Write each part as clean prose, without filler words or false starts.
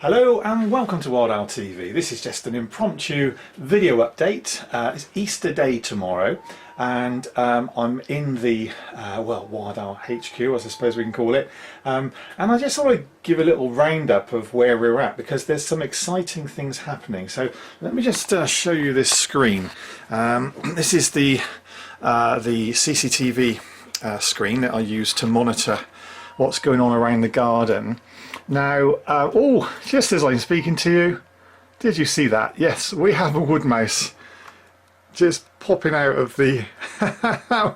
Hello and welcome to Wild Owl TV. This is just an impromptu video update. It's Easter Day tomorrow and I'm in the Wild Owl HQ, as I suppose we can call it, and I just thought I'd give a little roundup of where we're at because there's some exciting things happening. So let me just show you this screen. This is the CCTV screen that I use to monitor what's going on around the garden. Now, just as I'm speaking to you, did you see that? Yes, we have a wood mouse just popping out of the... I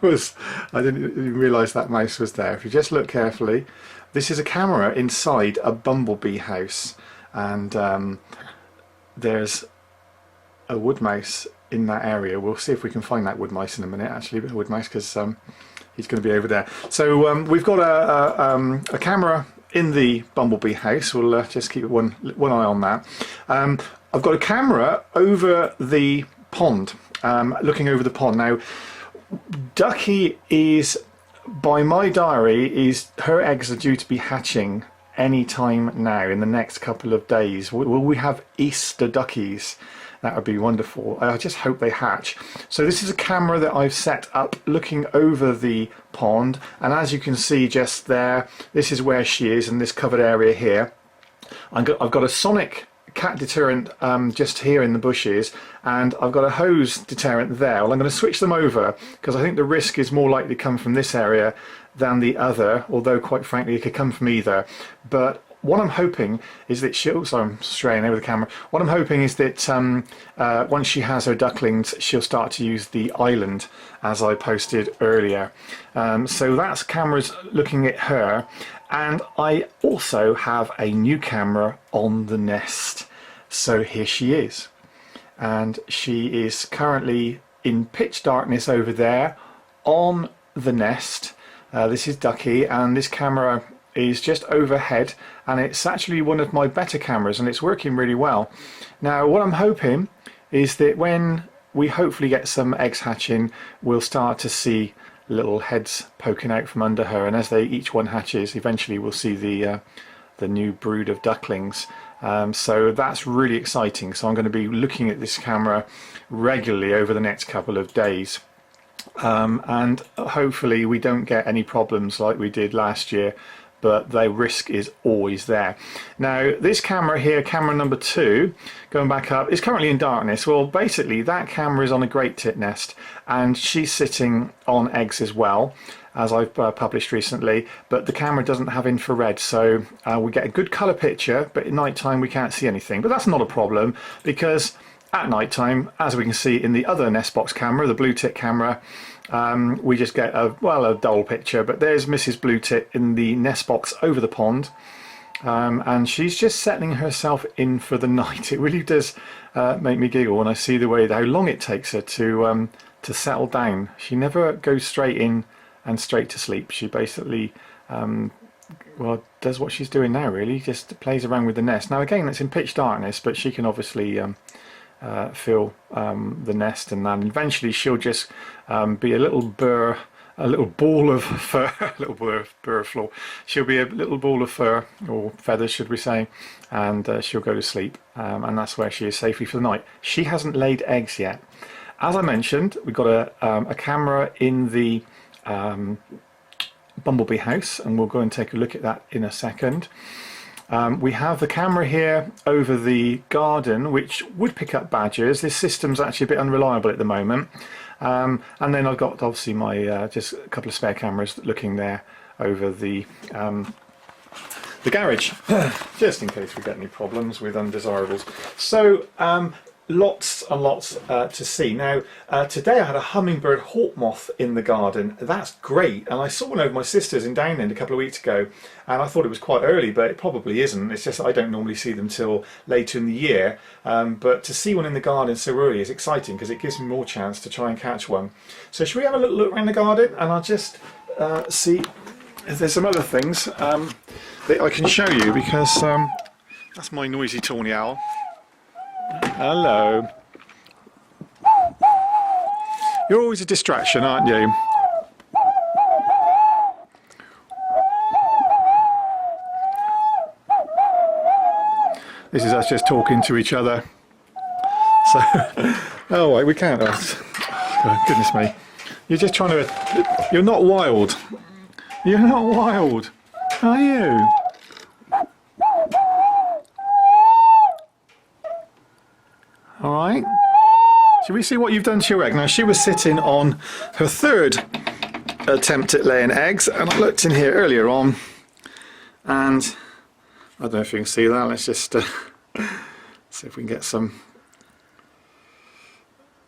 didn't even realise that mouse was there. If you just look carefully, this is a camera inside a bumblebee house, and there's a wood mouse in that area. We'll see if we can find that wood mouse in a minute, actually, a wood mouse, because he's going to be over there. So we've got a camera in the bumblebee house. We'll just keep one eye on that. I've got a camera over the pond, looking over the pond. Now, Ducky is, by my diary, her eggs are due to be hatching any time now in the next couple of days. Will we have Easter duckies? That would be wonderful. I just hope they hatch. So this is a camera that I've set up looking over the pond, and as you can see just there, this is where she is in this covered area here. I've got a sonic cat deterrent just here in the bushes, and I've got a hose deterrent there. Well, I'm going to switch them over because I think the risk is more likely to come from this area than the other, although quite frankly it could come from either. But what I'm hoping is that she'll... Sorry, I'm straying over the camera. What I'm hoping is that once she has her ducklings, she'll start to use the island, as I posted earlier. So that's cameras looking at her. And I also have a new camera on the nest. So here she is. And she is currently in pitch darkness over there on the nest. This is Ducky, and this camera is just overhead, and it's actually one of my better cameras and it's working really well. Now what I'm hoping is that when we hopefully get some eggs hatching, we'll start to see little heads poking out from under her, and as each one hatches, eventually we'll see the new brood of ducklings. So that's really exciting. So I'm going to be looking at this camera regularly over the next couple of days. And hopefully we don't get any problems like we did last year, but the risk is always there. Now this camera here, camera number 2, going back up, is currently in darkness. Well, basically that camera is on a great tit nest and she's sitting on eggs as well, as I've published recently, but the camera doesn't have infrared, so we get a good colour picture, but at night time we can't see anything. But that's not a problem, because at night time, as we can see in the other Nestbox camera, the blue tit camera, we just get a dull picture. But there's Mrs. Blue Tit in the Nestbox over the pond, and she's just settling herself in for the night. It really does make me giggle when I see how long it takes her to settle down. She never goes straight in and straight to sleep. She basically does what she's doing now, really, just plays around with the nest. Now again, it's in pitch darkness, but she can obviously feel the nest, and then eventually she'll just be a little ball of fur, a little burr floor. She'll be a little ball of fur, or feathers should we say, and she'll go to sleep, and that's where she is safely for the night. She hasn't laid eggs yet. As I mentioned, we've got a camera in the bumblebee house, and we'll go and take a look at that in a second. We have the camera here over the garden, which would pick up badgers. This system's actually a bit unreliable at the moment. And then I've got obviously my just a couple of spare cameras looking there over the garage, just in case we get any problems with undesirables. So lots and lots to see. Now today I had a hummingbird hawk moth in the garden. That's great, and I saw one over my sister's in Downend a couple of weeks ago, and I thought it was quite early, but it probably isn't. It's just I don't normally see them till later in the year, but to see one in the garden so early is exciting because it gives me more chance to try and catch one. So should we have a little look around the garden, and I'll just see if there's some other things that I can show you, because that's my noisy tawny owl. Hello. You're always a distraction, aren't you? This is us just talking to each other. So, oh wait, we can't. Oh, goodness me. You're just trying to... You're not wild. You're not wild, are you? All right. Shall we see what you've done to your egg? Now, she was sitting on her third attempt at laying eggs, and I looked in here earlier on, and I don't know if you can see that. Let's just see if we can get some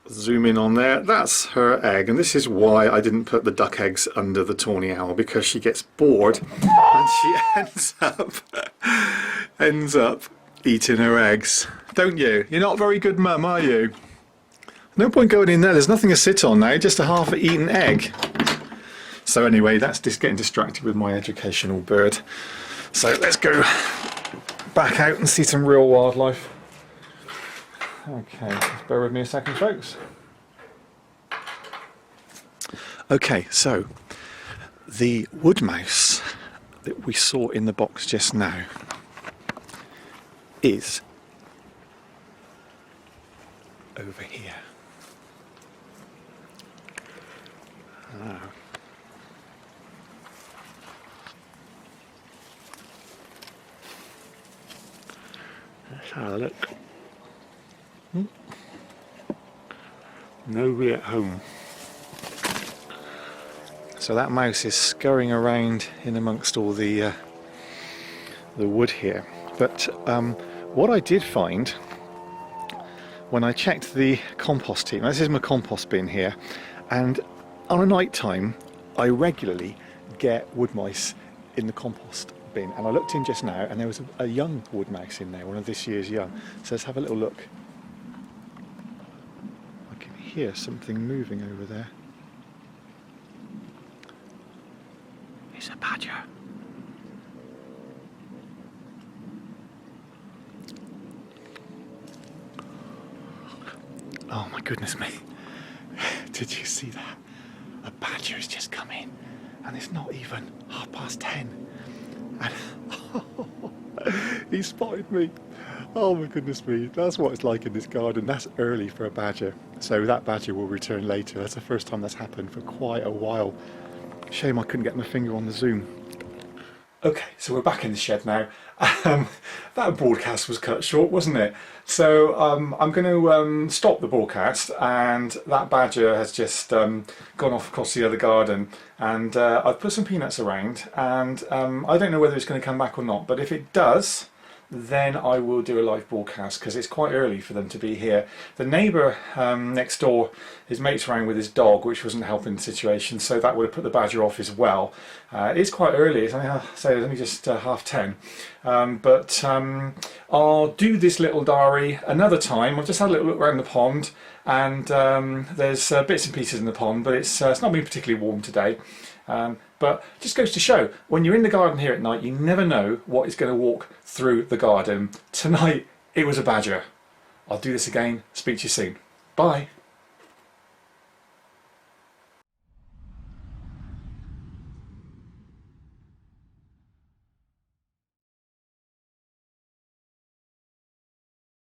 zoom in on there. That's her egg, and this is why I didn't put the duck eggs under the tawny owl, because she gets bored and she ends up eating her eggs. Don't you? You're not a very good mum, are you? No point going in there. There's nothing to sit on now, just a half-eaten egg. So anyway, that's just getting distracted with my educational bird. So let's go back out and see some real wildlife. Okay, just bear with me a second, folks. Okay, so the wood mouse that we saw in the box just now is over here. Ah. Let's have a look. Nobody at home. So that mouse is scurrying around in amongst all the wood here. But what I did find when I checked the compost heap, this is my compost bin here, and on a night time I regularly get wood mice in the compost bin, and I looked in just now and there was a young wood mouse in there, one of this year's young. So let's have a little look. I can hear something moving over there. It's a badger. Oh my goodness me. Did you see that? A badger has just come in and it's not even 10:30. And he spotted me. Oh my goodness me. That's what it's like in this garden. That's early for a badger. So that badger will return later. That's the first time that's happened for quite a while. Shame I couldn't get my finger on the zoom. Okay, so we're back in the shed now. That broadcast was cut short, wasn't it? So I'm going to stop the broadcast, and that badger has just gone off across the other garden, and I've put some peanuts around, and I don't know whether it's going to come back or not, but if it does, then I will do a live broadcast, because it's quite early for them to be here. The neighbour next door is mates around with his dog, which wasn't helping the situation, so that would have put the badger off as well. It is quite early, it's only just 10:30, but I'll do this little diary another time. I've just had a little look around the pond, and there's bits and pieces in the pond, but it's not been particularly warm today. But just goes to show, when you're in the garden here at night, you never know what is going to walk through the garden. Tonight, it was a badger. I'll do this again. Speak to you soon. Bye.